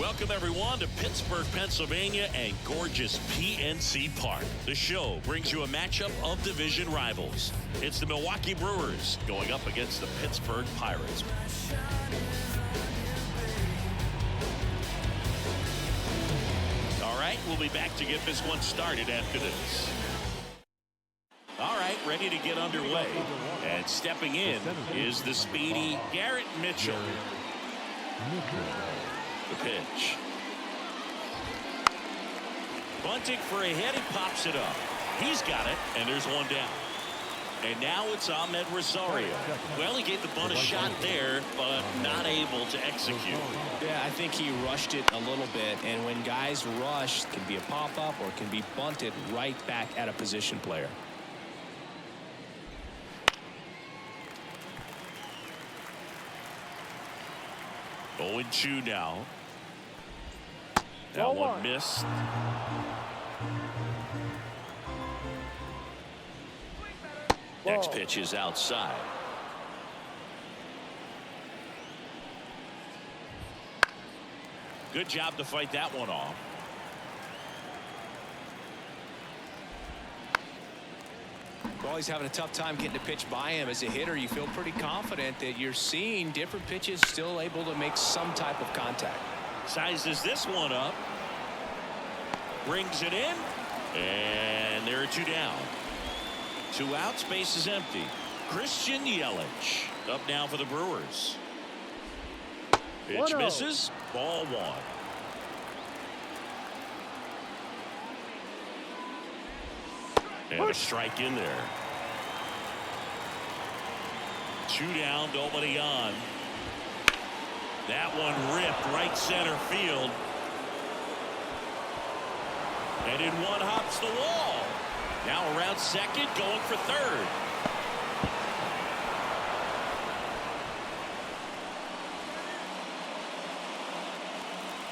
Welcome, everyone, to Pittsburgh, Pennsylvania and gorgeous PNC Park. The show brings you a matchup of division rivals. It's the Milwaukee Brewers going up against the Pittsburgh Pirates. All right, we'll be back to get this one started after this. All right, ready to get underway. And stepping in is the speedy Garrett Mitchell. The pitch. Bunting for a hit. He pops it up. He's got it, and there's one down. And now it's Ahmed Rosario. Well, he gave the bunt a shot there, but not able to execute. Yeah, I think he rushed it a little bit, and when guys rush, it can be a pop-up or it can be bunted right back at a position player. Oh, 0-2 now. That one missed. Next pitch is outside. Good job to fight that one off. Well, he's having a tough time getting a pitch by him. As a hitter, you feel pretty confident that you're seeing different pitches still able to make some type of contact. Sizes this one up. Brings it in. And there are two down. 2 outs, base is empty. Christian Yelich up now for the Brewers. Pitch misses. Ball 1. And a strike in there. 2 down, nobody on. That one ripped right center field. And in one hops the wall. Now around second, going for third.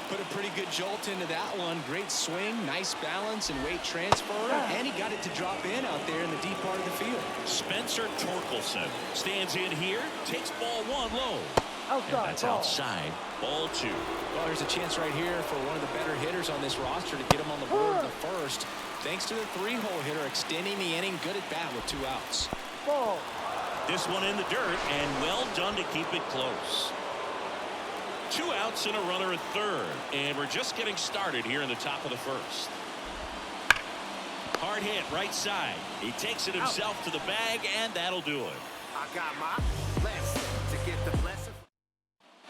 Put a pretty good jolt into that one. Great swing, nice balance and weight transfer, and he got it to drop in out there in the deep part of the field. Spencer Torkelson stands in here, takes ball 1 low. Outside, that's outside. Ball 2. Well, there's a chance right here for one of the better hitters on this roster to get him on the board in the first. Thanks to the 3-hole hitter extending the inning. Good at bat with 2 outs. Ball. This one in the dirt, and well done to keep it close. 2 outs and a runner at third, and we're just getting started here in the top of the first. Hard hit right side. He takes it himself to the bag, and that'll do it. I got my blessing to get the blessing.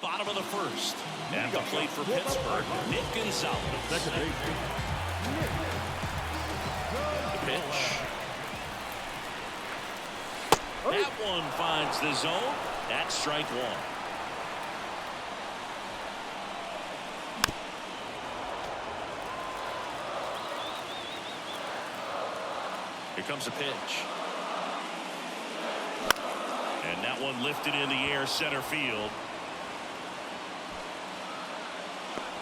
Bottom of the first. At the plate for Pittsburgh, Nick Gonzalez. The pitch. That one finds the zone. That's strike 1. Here comes a pitch. And that one lifted in the air center field.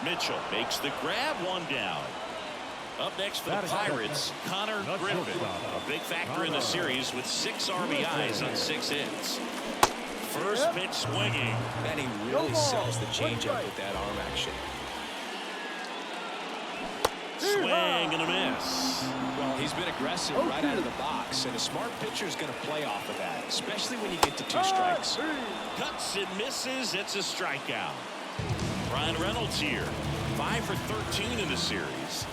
Mitchell makes the grab, 1 down. Up next for the Pirates, Connor Griffin. A big factor in the series with 6 RBIs on 6 hits. First pitch swinging. And he really sells the changeup with that arm action. Swing and a miss. Well, he's been aggressive right out of the box, and a smart pitcher is going to play off of that, especially when you get to 2 strikes. Cuts and misses. It's a strikeout. Ryan Reynolds here, 5 for 13 in the series.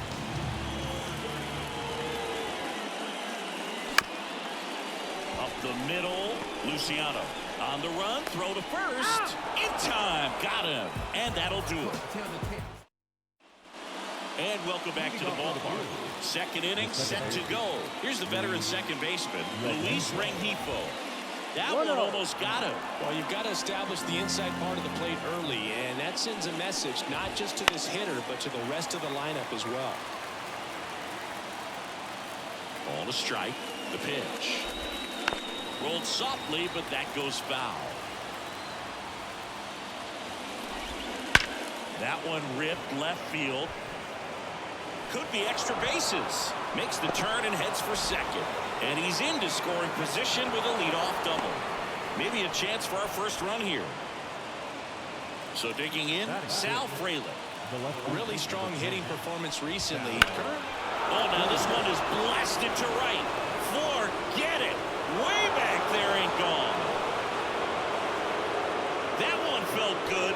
Up the middle, Luciano on the run, throw to first. In time, got him, and that'll do it. And welcome back to the ballpark. Second inning set to go. Here's the veteran second baseman, Luis Rengifo. That one almost got him. Well, you've got to establish the inside part of the plate early, and that sends a message not just to this hitter, but to the rest of the lineup as well. Ball to strike. The pitch. Rolled softly, but that goes foul. That one ripped left field. Could be extra bases. Makes the turn and heads for second. And he's into scoring position with a leadoff double. Maybe a chance for our first run here. So digging in, Sal Frelick. Really strong hitting performance recently. Oh, now this one is blasted to right. Forget it. Way back there and gone. That one felt good.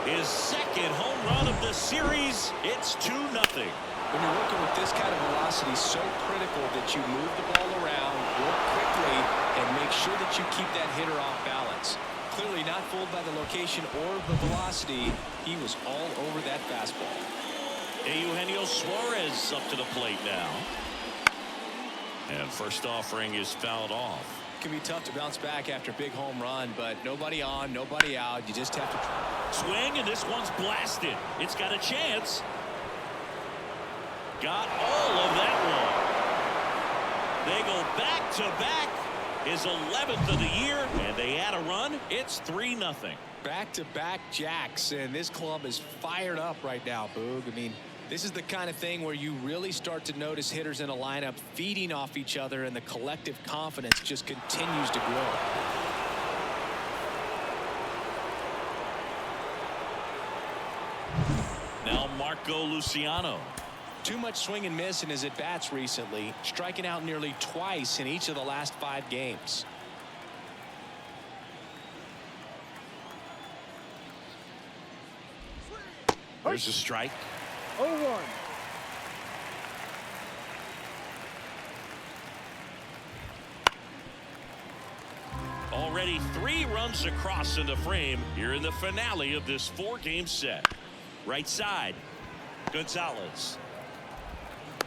His second home run of the series. It's 2-0. When you're working with this kind of velocity, so critical that you move the ball around, work quickly, and make sure that you keep that hitter off balance. Clearly not fooled by the location or the velocity. He was all over that fastball. Eugenio Suarez up to the plate now. And first offering is fouled off. It can be tough to bounce back after a big home run, but nobody on, nobody out. You just have to swing, and this one's blasted. It's got a chance. Got all of that one. They go back to back. His 11th of the year, and they add a run. It's 3-0. Back-to-back jacks, and this club is fired up right now, Boog. I mean, this is the kind of thing where you really start to notice hitters in a lineup feeding off each other, and the collective confidence just continues to grow. Now Marco Luciano. Too much swing and miss in his at-bats recently, striking out nearly twice in each of the last 5 games. There's a strike. 0-1. Already 3 runs across in the frame here in the finale of this 4-game set. Right side, Gonzalez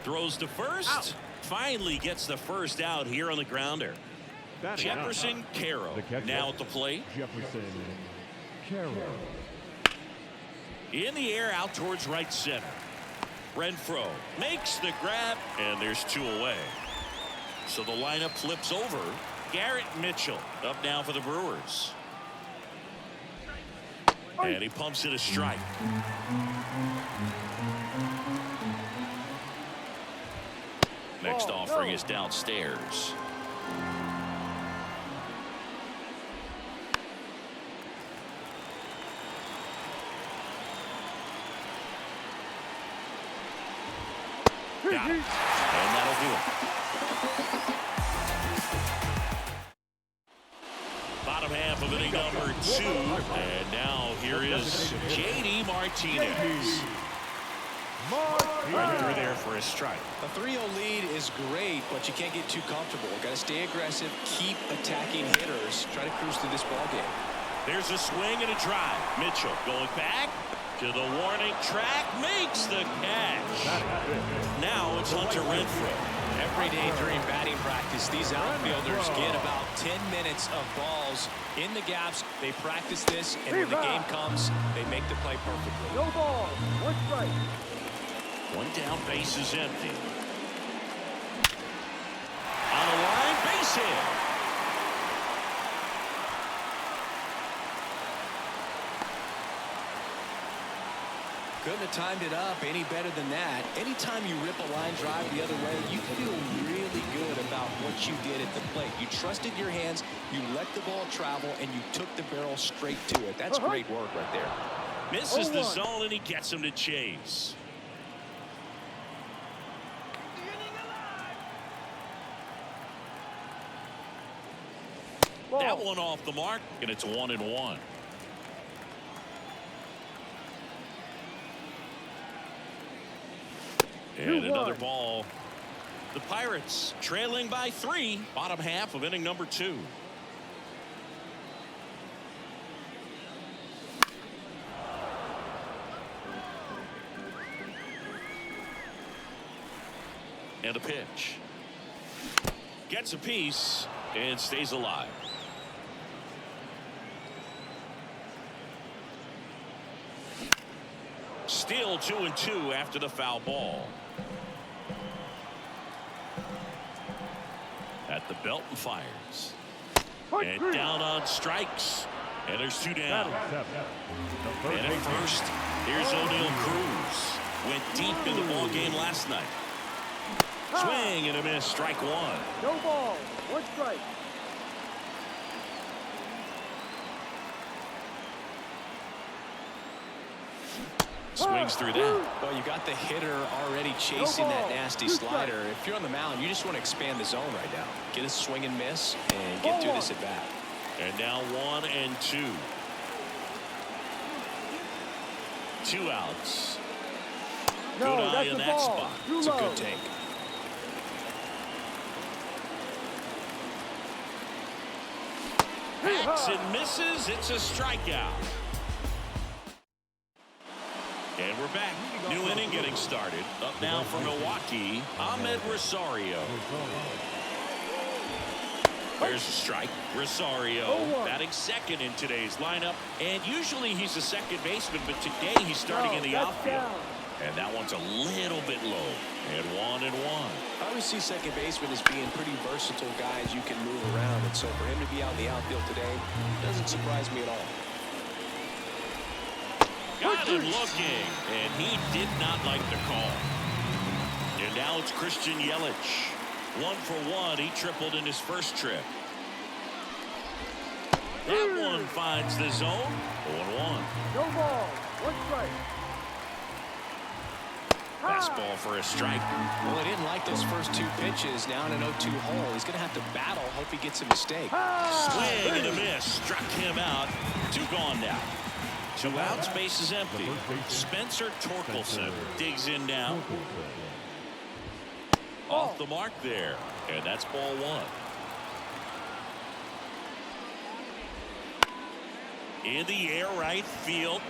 throws to first. Out. Finally gets the first out here on the grounder. Jefferson Carroll now at the plate. Jefferson Carroll. In the air out towards right center. Renfroe makes the grab, and there's 2 away. So the lineup flips over. Garrett Mitchell up now for the Brewers. And he pumps it a strike. Next offering is downstairs. Got it. And that'll do it. Bottom half of inning number 2. And now here is J.D. Martinez. Right through there for a strike. A 3-0 lead is great, but you can't get too comfortable. Got to stay aggressive, keep attacking hitters, try to cruise through this ball game. There's a swing and a drive. Mitchell going back to the warning track, makes the catch. Now it's Hunter Renfroe. Every day during batting practice, these outfielders get about 10 minutes of balls in the gaps. They practice this, and when the game comes, they make the play perfectly. No ball. 1 strike. 1 down, base is empty. On the line, base hit. Couldn't have timed it up any better than that. Anytime you rip a line drive the other way, you feel really good about what you did at the plate. You trusted your hands, you let the ball travel, and you took the barrel straight to it. That's great work right there. Misses the zone, and he gets him to chase. That one off the mark, and it's 1-1. And another ball. The Pirates trailing by 3. Bottom half of inning number 2. And a pitch. Gets a piece and stays alive. Still 2-2 after the foul ball. At the belt and fires. And down on strikes. And there's 2 down. And at first, here's O'Neal Cruz. Went deep in the ball game last night. Swing and a miss. Strike 1. No ball. 1 strike. Swings through that. Well, you got the hitter already chasing that nasty slider. If you're on the mound, you just want to expand the zone right now. Get a swing and miss and get through this at bat. And now 1-2. 2 outs. Good eye in that spot. It's a good take. Hacks and misses. It's a strikeout. And we're back. New inning getting started. Up now for Milwaukee, Ahmed Rosario. There's a strike. Rosario batting second in today's lineup. And usually he's a second baseman, but today he's starting in the outfield. And that one's a little bit low. And 1-1. I always see second basemen as being pretty versatile guys you can move around. And so for him to be out in the outfield today doesn't surprise me at all. Got him looking, and he did not like the call. And now it's Christian Yelich. 1 for 1. He tripled in his first trip. That one finds the zone. 0-1. No ball. 1 strike. Fastball for a strike. Well, he didn't like those first 2 pitches. Now in an 0-2 hole. He's going to have to battle. Hope he gets a mistake. Swing and a miss. Struck him out. 2 gone now. 2 outs. Base is empty. Spencer Torkelson digs in now. Off the mark there. And that's ball 1. In the air right field.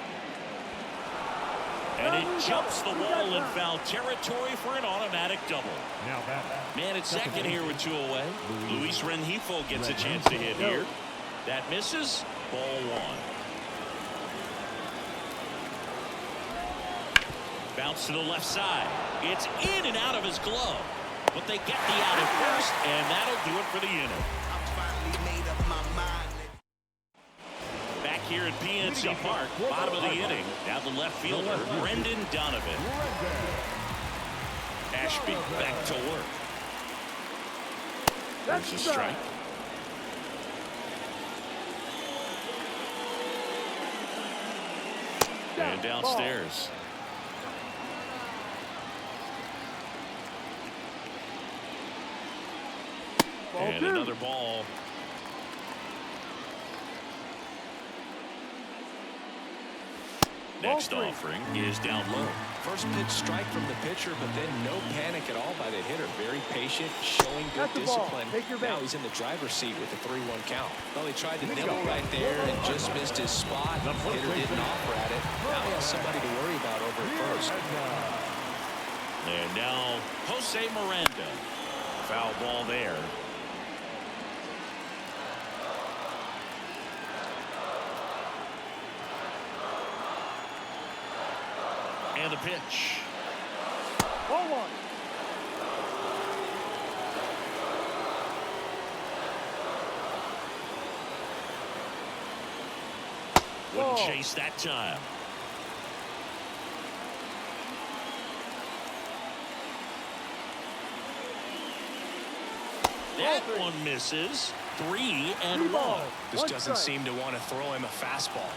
And it jumps the wall in foul territory for an automatic double. Man at second here with 2 away. Luis Rengifo gets a chance to hit here. That misses. Ball 1. Bounce to the left side. It's in and out of his glove. But they get the out at first, and that'll do it for the inning. Back here at PNC Park, bottom of the inning. Now the left fielder, Brendan Donovan. Ashby back to work. There's a strike. And downstairs. And another ball. Next offering is down low. First pitch strike from the pitcher, but then no panic at all by the hitter. Very patient, showing good discipline. Now he's in the driver's seat with a 3-1 count. Well, he tried to nibble right there and just missed his spot. The hitter didn't offer at it. Now he has somebody to worry about over at first. And now Jose Miranda. Foul ball there. And the pitch. Ball 1. Wouldn't chase that time. That one misses. 3-1. This doesn't seem to want to throw him a fastball.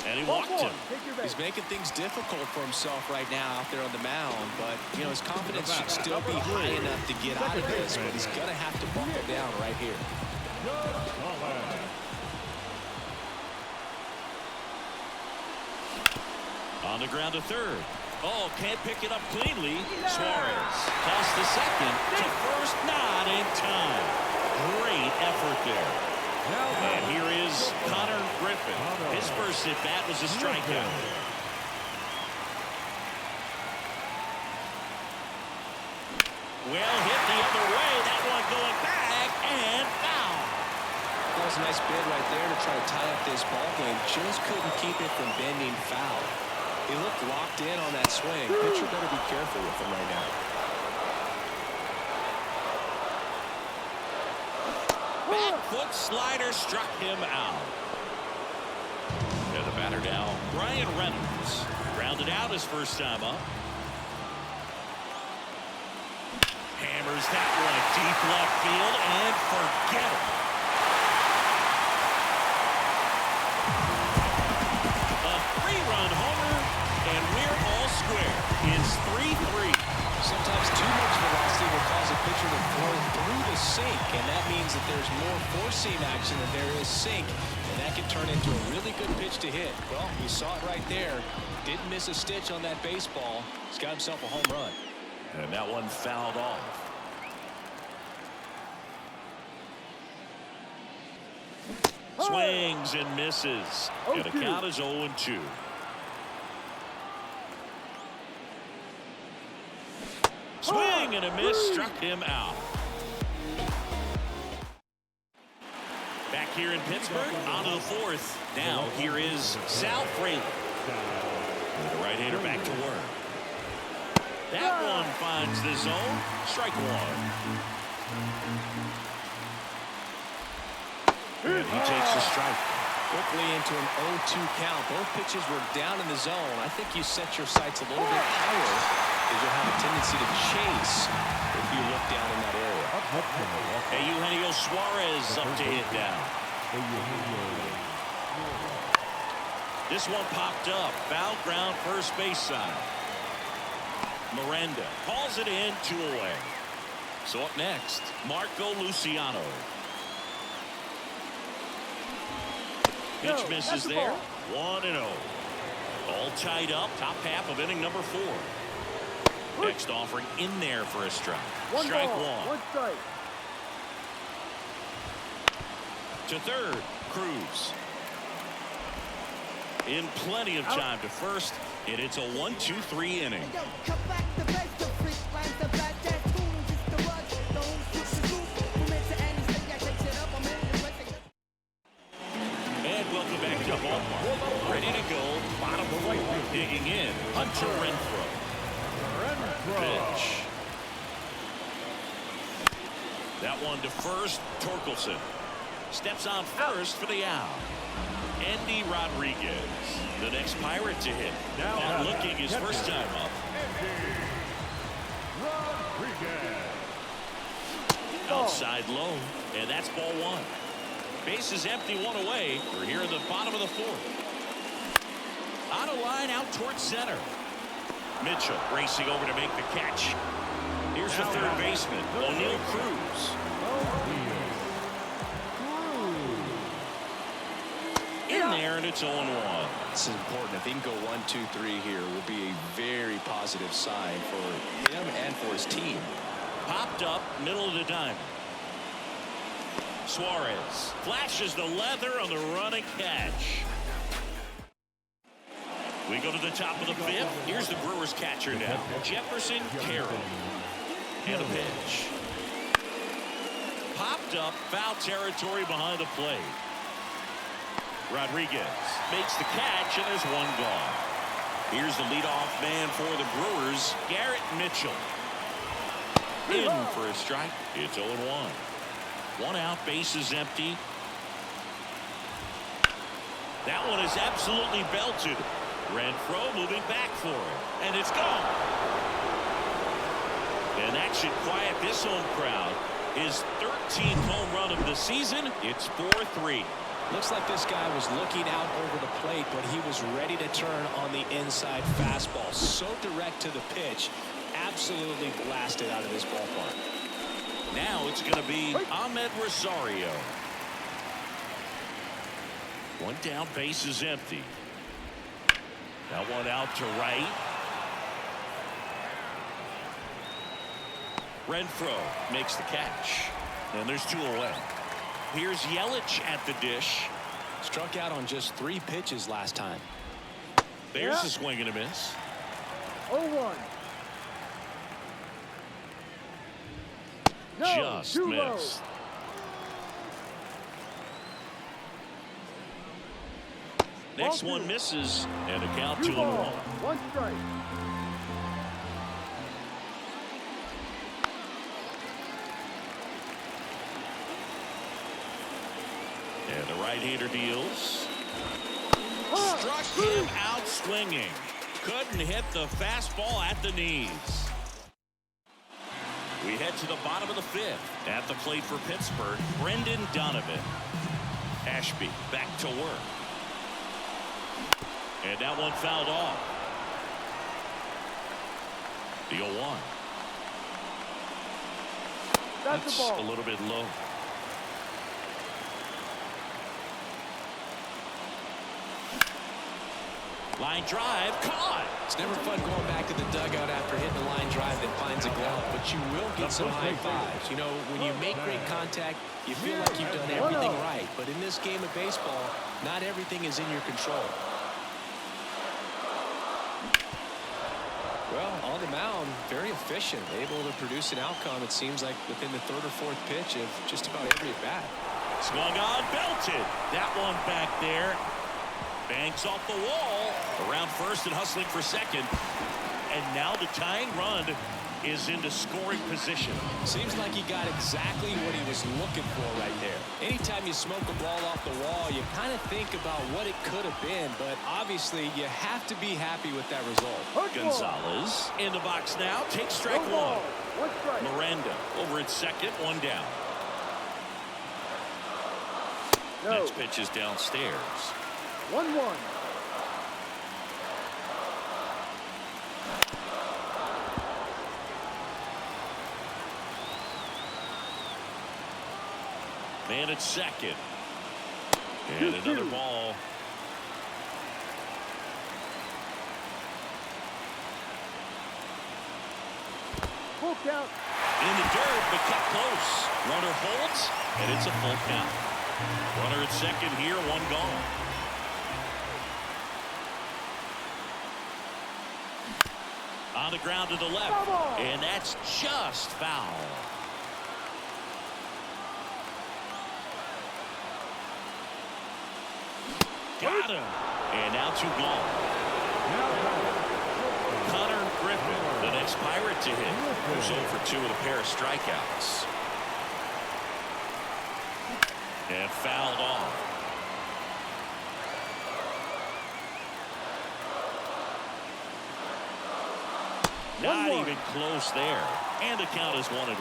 And he walked him. He's making things difficult for himself right now out there on the mound, but you know his confidence should still be high enough to get out of this, but he's gonna have to buckle down right here. On the ground to third. Oh, can't pick it up cleanly. Suarez toss to second, to first, not in time. Great effort there. And here is Connor Griffin. His first at bat was a strikeout. Well hit the other way. That one going back and foul. That was a nice bid right there to try to tie up this ball game. Just couldn't keep it from bending foul. He looked locked in on that swing. Pitcher better be careful with him right now. Back foot slider struck him out. And the batter now, Brian Reynolds. Grounded out his first time up. Hammers that one deep left field and forget it. everywhere. It's 3-3. Sometimes too much velocity will cause a pitcher to throw through the sink, and that means that there's more four-seam action than there is sink, and that can turn into a really good pitch to hit. Well, we saw it right there. Didn't miss a stitch on that baseball. He's got himself a home run. And that one fouled off. Swings and misses. And the count is 0-2. Swing and a miss, struck him out. Back here in Pittsburgh, on to the fourth. Now here is Sal Fraley. The right-hander back to work. That one finds the zone. Strike one. And he takes a strike. Quickly into an 0-2 count. Both pitches were down in the zone. I think you set your sights a little bit higher because you'll have a tendency to chase if you look down in that area. Eugenio Suarez up to hit down. This one popped up. Foul ground first base side. Miranda calls it in, 2 away. So up next, Marco Luciano. Pitch misses there. 1-0. All tied up. Top half of inning number 4. Next offering in there for a strike. Strike one. One strike. To third, Cruz. In plenty of time to first, and it's a 1-2-3 inning. And welcome back to the ballpark. Ready to go. Bottom of the right. Digging in. Hunter Renfroe. Pitch. That one to first. Torkelson steps on first for the out. Andy Rodriguez, the next Pirate to hit. Not looking his first time up. Outside low, and that's ball one. Base is empty, 1 away. We're here in the bottom of the 4th. On a line out towards center. Mitchell racing over to make the catch. Here's the third baseman, O'Neal Cruz. In there, and it's 0-1. This is important. If he can go 1-2-3 here, will be a very positive sign for him and for his team. Popped up, middle of the diamond. Suarez flashes the leather on the running catch. We go to the top of the 5th. Here's the Brewers catcher now, Jefferson Carroll. And a pitch. Popped up, foul territory behind the plate. Rodriguez makes the catch, and there's one gone. Here's the leadoff man for the Brewers, Garrett Mitchell. In for a strike. It's 0-1. 1 out, base is empty. That one is absolutely belted. Renfroe moving back for it, and it's gone. And that should quiet this home crowd. His 13th home run of the season. It's 4-3. Looks like this guy was looking out over the plate, but he was ready to turn on the inside fastball. So direct to the pitch. Absolutely blasted out of this ballpark. Now it's going to be Ahmed Rosario. 1 down, base is empty. That one out to right. Renfroe makes the catch. And there's 2 away. Here's Yelich at the dish. Struck out on just 3 pitches last time. There's a swing and a miss. 0-1. Just missed. Next one misses, and a count 2-1. 1 strike. And the right-hander deals. Struck him out swinging. Couldn't hit the fastball at the knees. We head to the bottom of the 5th. At the plate for Pittsburgh, Brendan Donovan. Ashby back to work. And that one fouled off. The 0-1. That's the A ball. little bit low. Line drive, caught. It's never fun going back to the dugout after hitting a line drive that finds a glove, but you will get some high fives. You know, when you make great contact, you feel like you've done everything right. But in this game of baseball, not everything is in your control. Well, on the mound, very efficient, able to produce an outcome, it seems like, within the third or fourth pitch of just about every at-bat. Swung on, belted. That one back there. Banks off the wall. Around first and hustling for second. And now the tying run is into scoring position. Seems like he got exactly what he was looking for right there. Anytime you smoke a ball off the wall, you kind of think about what it could have been, but obviously you have to be happy with that result. Gonzalez in the box now. Takes strike one. One strike. Miranda over at second. One down. No. Next pitch is downstairs. 1-1. Man at second. And another ball. Full count. In the dirt, but kept close. Runner holds, and it's a full count. Runner at second here, one gone. On the ground to the left, and that's just foul. Got him. And now two gone. Connor Griffin, the next Pirate to hit, goes over 2 with a pair of strikeouts. And fouled off. Not even close there. And the count is 1-1.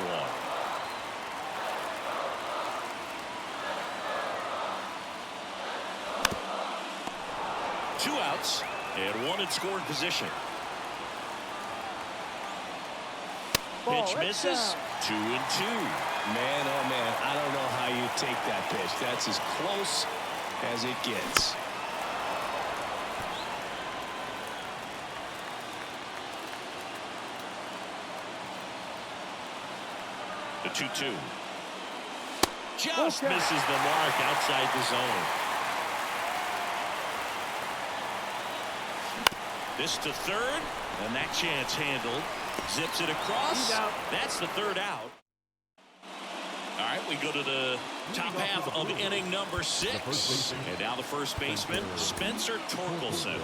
Two outs and one in scoring position. Pitch misses. 2-2. Man, oh man, I don't know how you take that pitch. That's as close as it gets. The 2-2. Just misses the mark outside the zone. This to third, and that chance handled. Zips it across. That's the third out. All right, we go to the top half of inning number 6. And now the first baseman, Spencer Torkelson.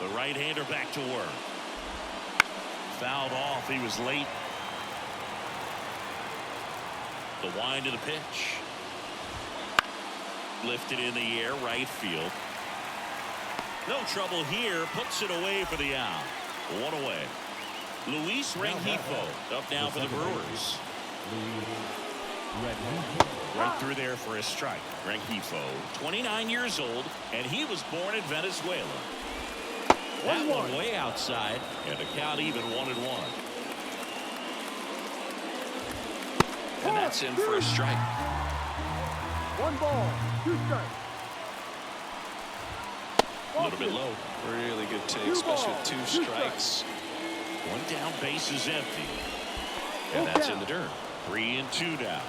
The right-hander back to work. Fouled off. He was late. The wind of the pitch. Lifted in the air, right field. No trouble here. Puts it away for the out. One away. Luis Rengifo up now for the Brewers. Right through there for a strike. Rengifo, 29 years old, and he was born in Venezuela. That one way outside, and the count even 1-1. And that's in for a strike. 1 ball, 2 strikes. A little bit low. Really good take, especially with 2 strikes. One down, base is empty. And that's in the dirt. 3-2 down.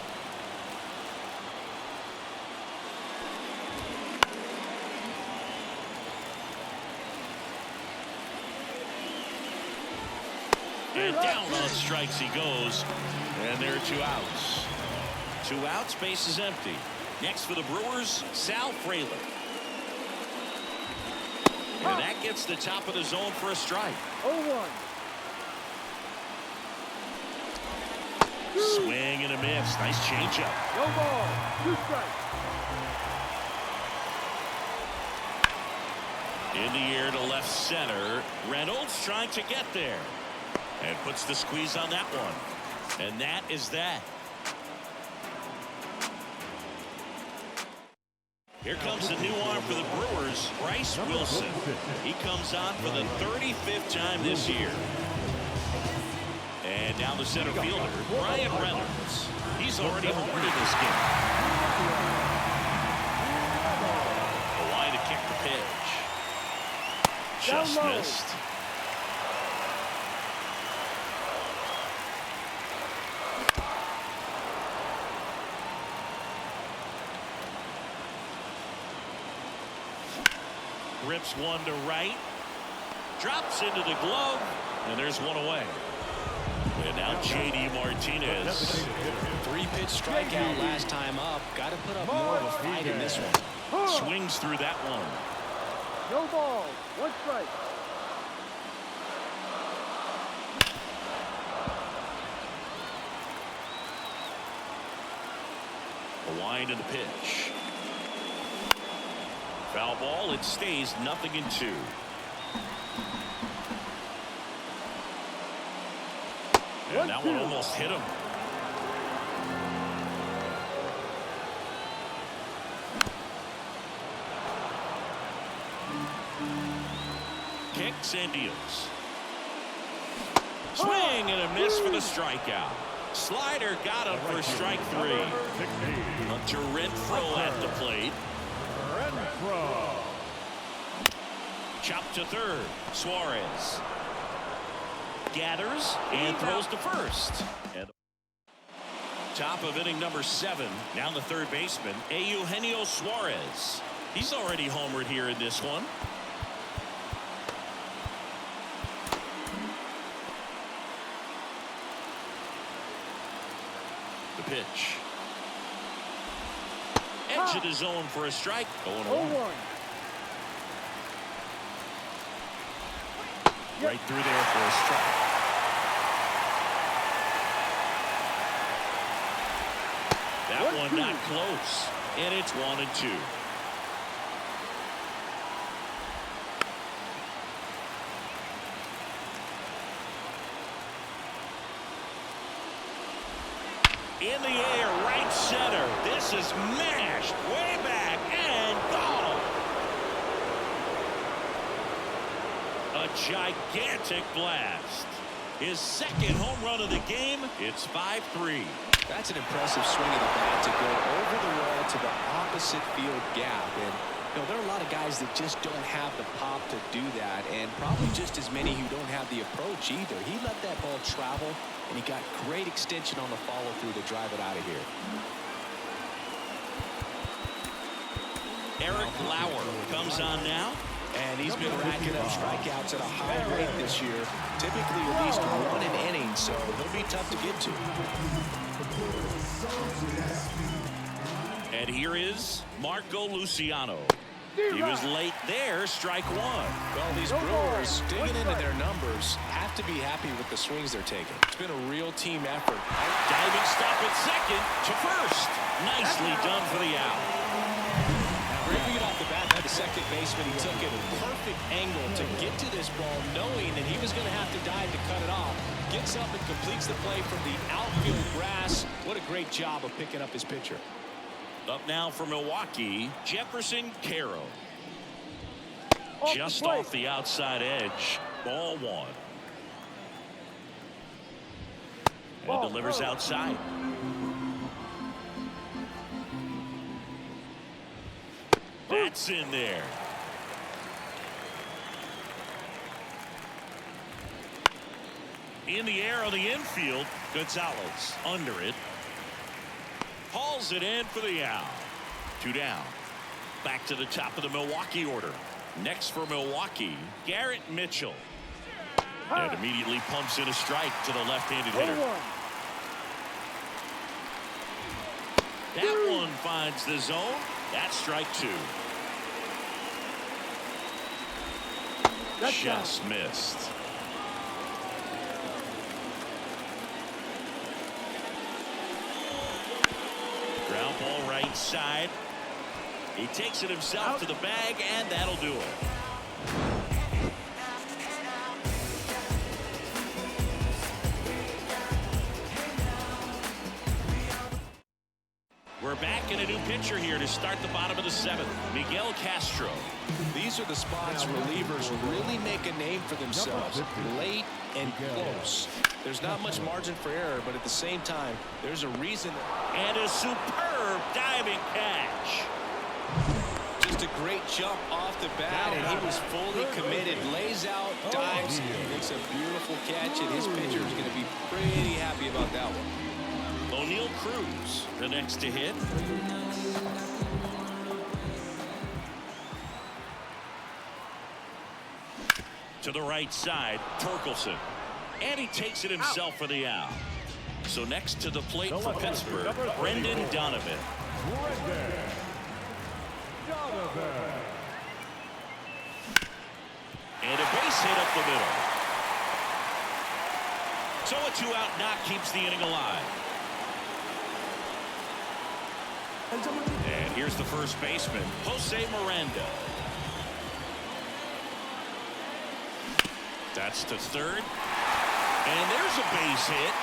And down on strikes he goes. And there are 2 outs. 2 outs, base is empty. Next for the Brewers, Sal Frelick. And that gets the top of the zone for a strike. 0-1. Swing and a miss. Nice changeup. No ball, 2 strikes. In the air to left center. Reynolds trying to get there. And puts the squeeze on that one. And that is that. Here comes the new arm for the Brewers, Bryce Wilson. He comes on for the 35th time this year. And now the center fielder, Brian Reynolds. He's already homered in this game. The line to kick the pitch. Just missed. Rips one to right. Drops into the glove. And there's one away. And now J.D. Martinez. 3-pitch strikeout last time up. Got to put up more of a fight in this one. Swings through that one. No ball. 1 strike. A wind in the pitch. Foul ball. It stays 0-2. And that one almost hit him. Kicks and deals. Swing and a miss for the strikeout. Slider got him for strike 3. Hunter Renfroe at the plate. Chop to third. Suarez gathers and throws to first. And top of inning number 7. Now the third baseman, Eugenio Suarez. He's already homered here in this one. The pitch. Edge of the zone for a strike. 0-1. Right through there for a strike. That one not close. And it's 1-2. In the air, right center. This is mashed way back and gone. A gigantic blast. His second home run of the game. It's 5-3. That's an impressive swing of the bat to go over the wall to the opposite field gap. And you know, there are a lot of guys that just don't have the pop to do that, and probably just as many who don't have the approach either. He let that ball travel, and he got great extension on the follow-through to drive it out of here. Eric Lauer comes on now. And he's been racking up strikeouts at a high rate this year. Typically at least 1 an inning, so he'll be tough to get to. And here is Marco Luciano. He was late there, strike 1. Well, these Brewers, digging into their numbers, have to be happy with the swings they're taking. It's been a real team effort. Diving stop at second to first. Nicely done for the out. Ripping it off the bat by the second baseman, he took it a perfect angle to get to this ball, knowing that he was going to have to dive to cut it off. Gets up and completes the play from the outfield grass. What a great job of picking up his pitcher. Up now for Milwaukee, Jefferson Caro. Just off the outside edge. Ball 1. And delivers outside. That's in there. In the air on the infield, Gonzalez under it. Hauls it in for the out. 2 down. Back to the top of the Milwaukee order. Next for Milwaukee, Garrett Mitchell. And immediately pumps in a strike to the left-handed hitter. That one finds the zone. That's strike 2. Just missed. Ground ball right side. He takes it himself to the bag, and that'll do it. We're back in a new pitcher here to start the bottom of the 7th. Miguel Castro. These are the spots relievers really make a name for themselves. Late and close. There's not much margin for error, but at the same time, there's a reason. And a superb diving catch. Just a great jump off the bat, and he was fully committed. Lays out, dives, makes a beautiful catch, and his pitcher is going to be pretty happy about that one. O'Neal Cruz, the next to hit. To the right side, Torkelson. And he takes it himself for the out. So next to the plate for Pittsburgh, Brendan Donovan. And a base hit up the middle. So a 2-out knock keeps the inning alive. And here's the first baseman, Jose Miranda. That's to third. And there's a base hit.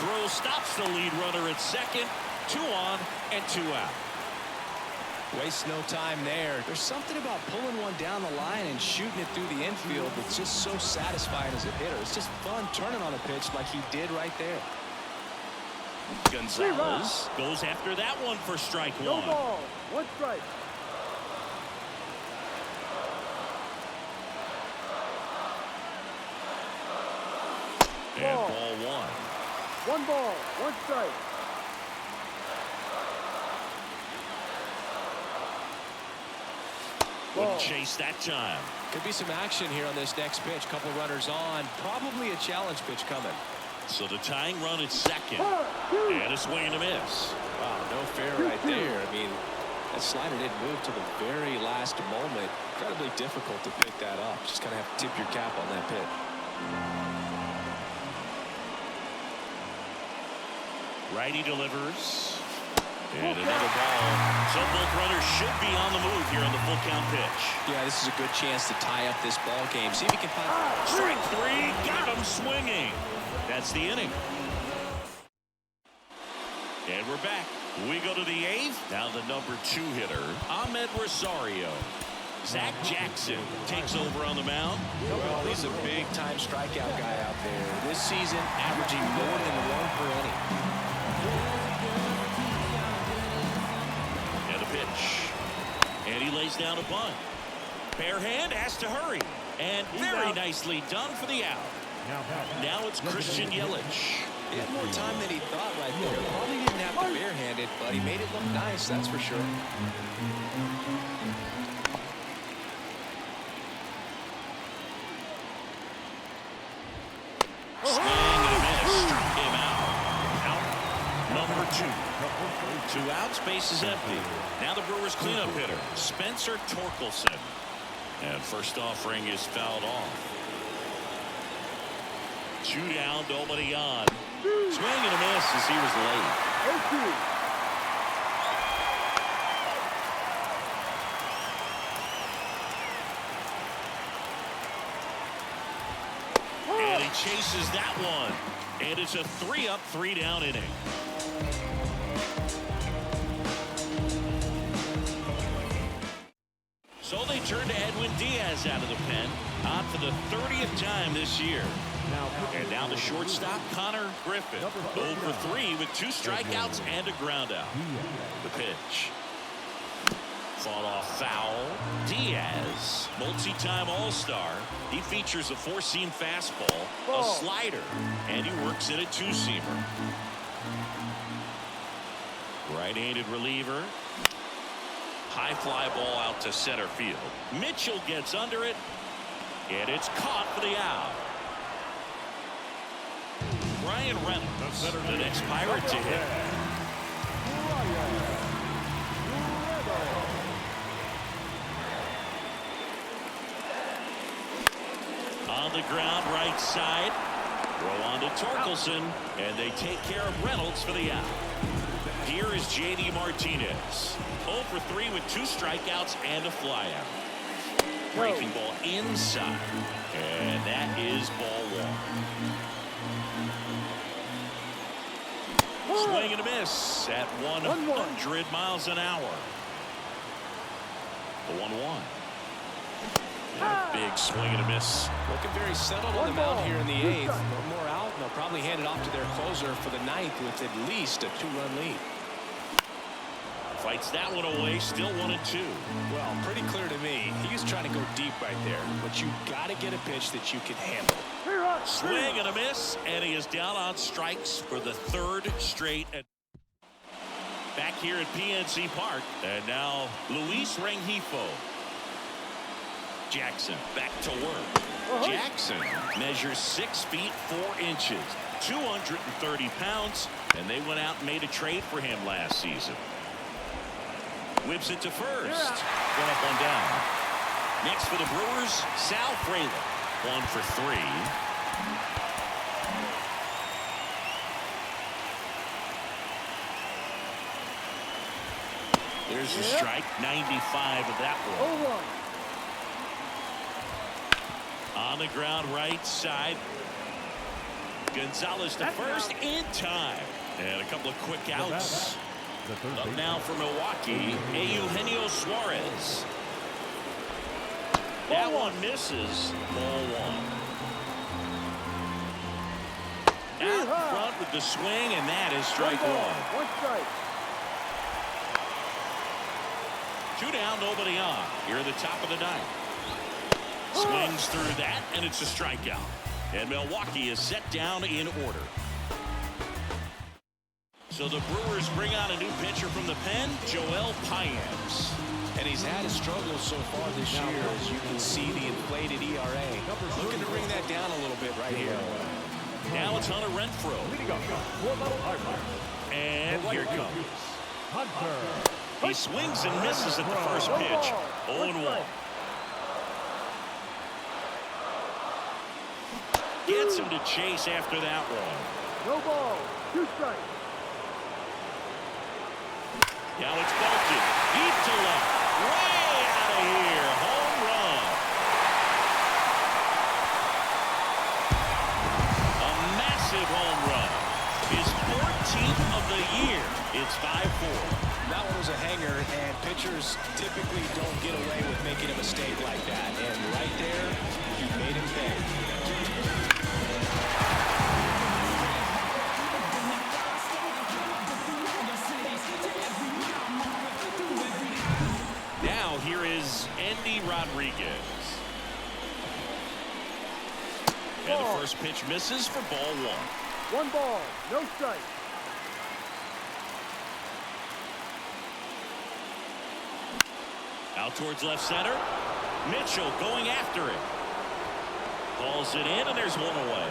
Throw stops the lead runner at second. 2 on and 2 out. Waste no time there. There's something about pulling one down the line and shooting it through the infield that's just so satisfying as a hitter. It's just fun turning on a pitch like he did right there. Gonzalez goes after that one for strike 1. No ball, 1 strike. And ball 1. 1 ball, 1 strike. Wouldn't chase that time. Could be some action here on this next pitch. Couple runners on. Probably a challenge pitch coming. So the tying run at second. And a swing and a miss. Wow, no fair right there. I mean, that slider didn't move to the very last moment. Incredibly difficult to pick that up. Just kind of have to tip your cap on that pitch. Righty delivers. And another ball. So both runners should be on the move here on the full count pitch. Yeah, this is a good chance to tie up this ball game. See if he can find. Strike 3. Got him swinging. That's the inning. And we're back. We go to the 8th. Now the number 2 hitter, Ahmed Rosario. Zach Jackson takes over on the mound. Well, he's a big-time strikeout guy out there. This season, averaging more than 1 per inning. And a pitch. And he lays down a bunt. Bare hand has to hurry. And very nicely done for the out. Now it's Christian Yelich. He had more time than he thought right there. Probably didn't have to barehand it, but he made it look nice, that's for sure. Swing and a miss. Struck him out. Out number 2. 2 outs, base is empty. Now the Brewers cleanup hitter, Spencer Torkelson. And first offering is fouled off. 2 down, nobody on. Swing and a miss as he was late. And he chases that one. And it's a 3-up, 3-down inning. So they turn to Edwin Diaz out of the pen. On for the 30th time this year. And now the shortstop, Connor Griffin. 0 for 3 with 2 strikeouts and a ground out. The pitch. Fought off foul. Diaz, multi-time All-Star. He features a 4-seam fastball, a slider, and he works in a 2-seamer. Right-handed reliever. High fly ball out to center field. Mitchell gets under it, and it's caught for the out. Ryan Reynolds, the next Pirate to hit. On the ground, right side. Throw on to Torkelson, and they take care of Reynolds for the out. Here is J.D. Martinez. 0 for 3 with 2 strikeouts and a flyout. Breaking ball inside, and that is ball 1. Swing Swing and a miss at 100 miles an hour. The 1-1. And a big swing and a miss. Looking very settled on the mound here in the 8th. One more out, and they'll probably hand it off to their closer for the 9th with at least a 2-run lead. Fights that one away, still 1-2. Well, pretty clear to me. He was trying to go deep right there, but you got to get a pitch that you can handle. Swing and a miss, and he is down on strikes for the 3rd straight. Back here at PNC Park, and now Luis Rengifo. Jackson back to work. Jackson measures 6 feet 4 inches, 230 pounds, and they went out and made a trade for him last season. Whips it to first. 1 up, 1 down. Next for the Brewers, Sal Frelick. 1 for 3. There's the strike, 95 of that one. On the ground right side. Gonzalez to first in time. And a couple of quick outs. Up now for Milwaukee, Eugenio Suarez. That one misses. Ball 1. Out front with the swing, and that is strike 1. 1 strike. 2 down, nobody on. Here at the top of the 9th. Swings through that, and it's a strikeout. And Milwaukee is set down in order. So the Brewers bring on a new pitcher from the pen, Joel Payamps. And he's had a struggle so far this year, as you can see the inflated ERA. Looking to bring that down a little bit right here. Now it's Hunter Renfroe. And here it comes. He swings and misses at the first pitch. 0-1. Gets him to chase after that one. No ball. 2 strikes. Now it's bolted. Deep to left. Way out of here. Home run. A massive home run. His 14th of the year. It's 5-4. That one was a hanger, and pitchers typically don't get away with making a mistake like that. And right there, you made him pay. Now here is Andy Rodriguez. And the first pitch misses for ball 1. 1 ball. No strike. Out towards left center. Mitchell going after it. Calls it in, and there's 1 away.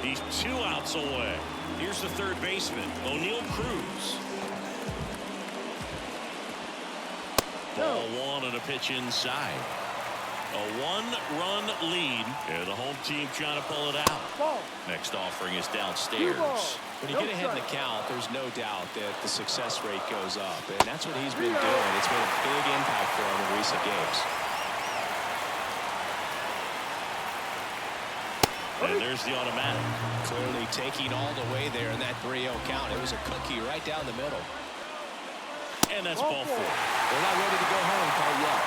He's 2 outs away. Here's the third baseman, O'Neal Cruz. Ball 1 and a pitch inside. A 1-run lead, and the home team trying to pull it out. Next offering is downstairs. When you get ahead in the count, there's no doubt that the success rate goes up, and that's what he's been doing. It's made a big impact for him in recent games. And there's the automatic. Clearly taking all the way there in that 3-0 count. It was a cookie right down the middle. And that's ball 4. They're not ready to go home quite yet.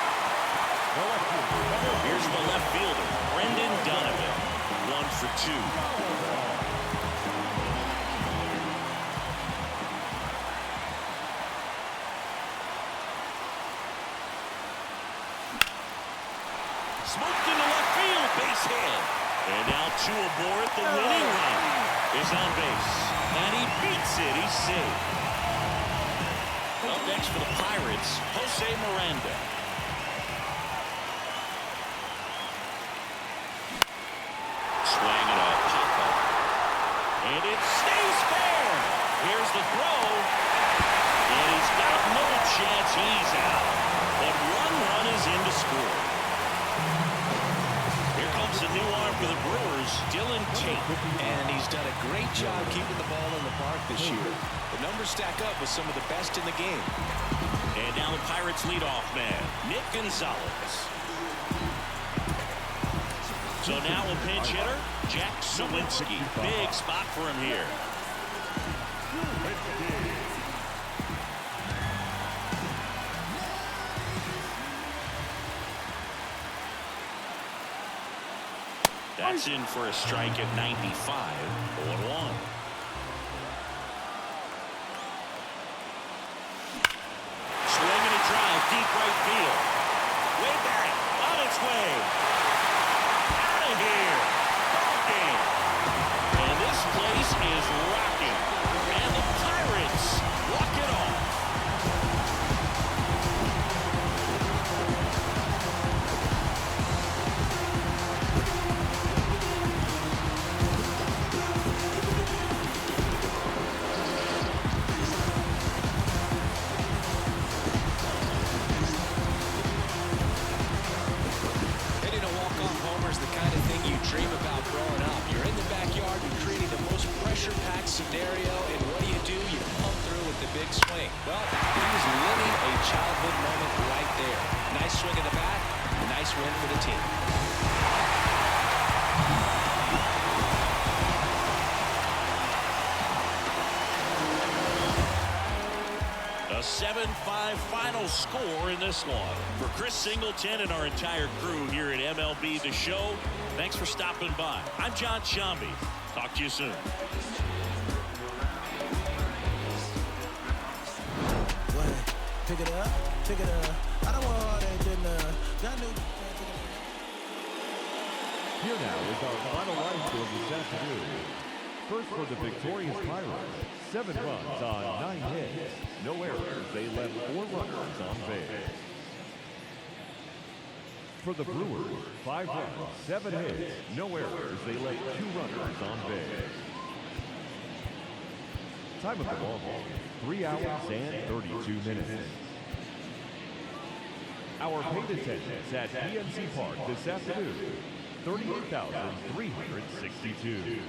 Here's the left fielder, Brendan Donovan. 1 for 2. Smoked into left field, base hit. And now 2 aboard. The winning run is on base. And he beats it. He's safe. Up next for the Pirates, Jose Miranda. Swing and a pop-up. And it stays fair. Here's the throw. And he's got no chance. He's out. But 1 run is in to score. Here comes the new arm for the Brewers, Dylan Tate. And he's done a great job keeping the ball in the park this year. The numbers stack up with some of the best in the game. And now the Pirates leadoff man, Nick Gonzalez. So now a pinch hitter, Jack Suwinski. Big spot for him here. That's in for a strike at 95. 0-1. Swing and a drive, deep right field. Way back, on its way. Out of here. Ball game. And this place is rocking. And the Pirates walk it off. Scenario, and what do? You pump through with the big swing. Well, he was living a childhood moment right there. Nice swing of the bat, nice win for the team. A 7-5 final score in this one. For Chris Singleton and our entire crew here at MLB The Show, thanks for stopping by. I'm John Shambi. Talk to you soon. Pick it up, pick it up. I don't want all that good y'all knew. Here now is our final line score this afternoon. First for the victorious Pirates, 7 runs on 9 hits. No errors, they left 4 runners on base. For the Brewers, 5 runs, 7 hits. No errors, they left 2 runners on base. Time of the ball game, 3 hours and 32 minutes. Our paid attendance at PNC Park this afternoon, 38,362.